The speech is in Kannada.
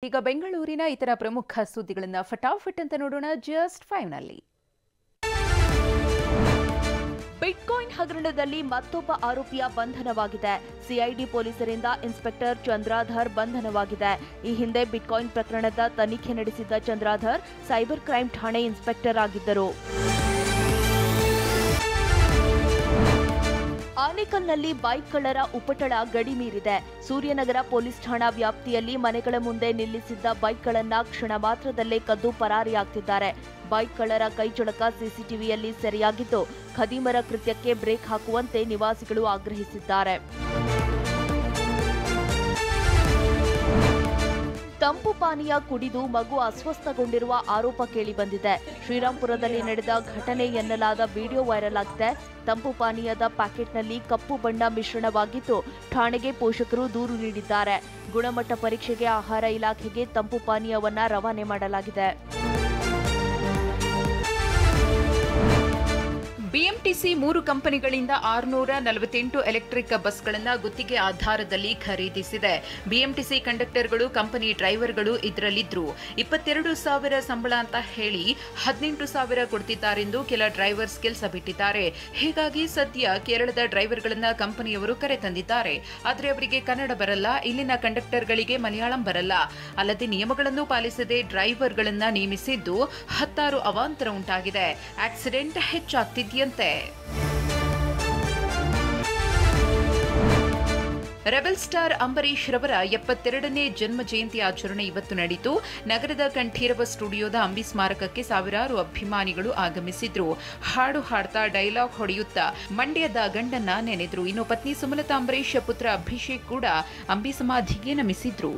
ಈಗ ಬೆಂಗಳೂರಿನ ಇತರ ಪ್ರಮುಖ ಸುದ್ದಿಗಳನ್ನು ಫಟಾಫಟ್ ಅಂತ ನೋಡೋಣ ಜಸ್ಟ್ 5 ನಲ್ಲಿ. ಬಿಟ್ಕಾಯಿನ್ ಹಗರಣದಲ್ಲಿ ಮತ್ತೊಬ್ಬ ಆರೋಪಿಯ ಬಂಧನವಾಗಿದೆ. ಸಿಐಡಿ ಪೊಲೀಸರಿಂದ ಇನ್ಸ್ಪೆಕ್ಟರ್ ಚಂದ್ರಾಧರ್ ಬಂಧನವಾಗಿದೆ. ಈ ಹಿಂದೆ ಬಿಟ್ಕಾಯಿನ್ ಪ್ರಕರಣದ ತನಿಖೆ ನಡೆಸಿದ್ದ ಚಂದ್ರಾಧರ್ ಸೈಬರ್ ಕ್ರೈಂ ಠಾಣೆ ಇನ್ಸ್ಪೆಕ್ಟರ್ ಆಗಿದ್ದರು. ಆನೇಕಲ್ನಲ್ಲಿ ಬೈಕ್ ಕಳ್ಳರ ಉಪಟಳ ಗಡಿ ಮೀರಿದೆ. ಸೂರ್ಯನಗರ ಪೊಲೀಸ್ ಠಾಣಾ ವ್ಯಾಪ್ತಿಯಲ್ಲಿ ಮನೆಗಳ ಮುಂದೆ ನಿಲ್ಲಿಸಿದ್ದ ಬೈಕ್ಗಳನ್ನು ಕ್ಷಣ ಮಾತ್ರದಲ್ಲೇ ಕದ್ದು ಪರಾರಿಯಾಗ್ತಿದ್ದಾರೆ. ಬೈಕ್ ಕಳ್ಳರ ಕೈಚಳಕ ಸಿಸಿಟಿವಿಯಲ್ಲಿ ಸೆರೆಯಾಗಿದ್ದು, ಖದೀಮರ ಕೃತ್ಯಕ್ಕೆ ಬ್ರೇಕ್ ಹಾಕುವಂತೆ ನಿವಾಸಿಗಳು ಆಗ್ರಹಿಸಿದ್ದಾರೆ. ತಂಪು ಪಾನೀಯ ಕುಡಿದು ಮಗು ಅಸ್ವಸ್ಥಗೊಂಡಿರುವ ಆರೋಪ ಕೇಳಿಬಂದಿದೆ. ಶ್ರೀರಾಂಪುರದಲ್ಲಿ ನಡೆದ ಘಟನೆ ಎನ್ನಲಾದ ವಿಡಿಯೋ ವೈರಲ್ ಆಗಿದೆ. ತಂಪು ಪಾನೀಯದ ಪ್ಯಾಕೆಟ್ನಲ್ಲಿ ಕಪ್ಪು ಬಣ್ಣ ಮಿಶ್ರಣವಾಗಿದ್ದು, ಠಾಣೆಗೆ ಪೋಷಕರು ದೂರು ನೀಡಿದ್ದಾರೆ. ಗುಣಮಟ್ಟ ಪರೀಕ್ಷೆಗೆ ಆಹಾರ ಇಲಾಖೆಗೆ ತಂಪು ಪಾನೀಯವನ್ನ ರವಾನೆ ಮಾಡಲಾಗಿದೆ. ಬಿಎಂಟಿಸಿ 3 ಕಂಪನಿಗಳಿಂದ 648 ಎಲೆಕ್ಟ್ರಿಕ್ ಬಸ್ಗಳನ್ನು ಗುತ್ತಿಗೆ ಆಧಾರದಲ್ಲಿ ಖರೀದಿಸಿದೆ. ಬಿಎಂಟಿಸಿ ಕಂಡಕ್ಟರ್ಗಳು, ಕಂಪನಿ ಡ್ರೈವರ್ಗಳು ಇದರಲ್ಲಿದ್ರು. 22,000 ಸಂಬಳ ಅಂತ ಹೇಳಿ 18,000 ಕೊಡ್ತಿದ್ದಾರೆಂದು ಕೆಲ ಡ್ರೈವರ್ಸ್ ಕೆಲಸ ಬಿಟ್ಟಿದ್ದಾರೆ. ಹೀಗಾಗಿ ಸದ್ಯ ಕೇರಳದ ಡ್ರೈವರ್ಗಳನ್ನ ಕಂಪನಿಯವರು ಕರೆತಂದಿದ್ದಾರೆ. ಆದರೆ ಅವರಿಗೆ ಕನ್ನಡ ಬರಲ್ಲ, ಇಲ್ಲಿನ ಕಂಡಕ್ಟರ್ಗಳಿಗೆ ಮಲಯಾಳಂ ಬರಲ್ಲ. ಅಲ್ಲದೆ ನಿಯಮಗಳನ್ನು ಪಾಲಿಸದೆ ಡ್ರೈವರ್ಗಳನ್ನ ನೇಮಿಸಿದ್ದು 16 ಅವಾಂತರ ಉಂಟಾಗಿದೆ. ಆಕ್ಸಿಡೆಂಟ್ ಹೆಚ್ಚಾಗ್ತಿದೆಯಂತೆ. ರೆಬೆಲ್ ಸ್ಟಾರ್ ಅಂಬರೀಶ್ ರವರ 72ನೇ ಜನ್ಮ ಜಯಂತಿ ಆಚರಣೆ ಇವತ್ತು ನಡೆಯಿತು. ನಗರದ ಕಂಠೀರವ ಸ್ಟುಡಿಯೋದ ಅಂಬಿ ಸ್ಮಾರಕಕ್ಕೆ ಸಾವಿರಾರು ಅಭಿಮಾನಿಗಳು ಆಗಮಿಸಿದ್ರು. ಹಾಡು ಹಾಡ್ತಾ, ಡೈಲಾಗ್ ಹೊಡೆಯುತ್ತಾ ಮಂಡ್ಯದ ಗಂಡನ್ನ ನೆನೆದ್ರು. ಇನ್ನು ಪತ್ನಿ ಸುಮಲತಾ ಅಂಬರೀಶ್, ಪುತ್ರ ಅಭಿಷೇಕ್ ಕೂಡ ಅಂಬಿ ಸಮಾಧಿಗೆ ನಮಿಸಿದ್ರು.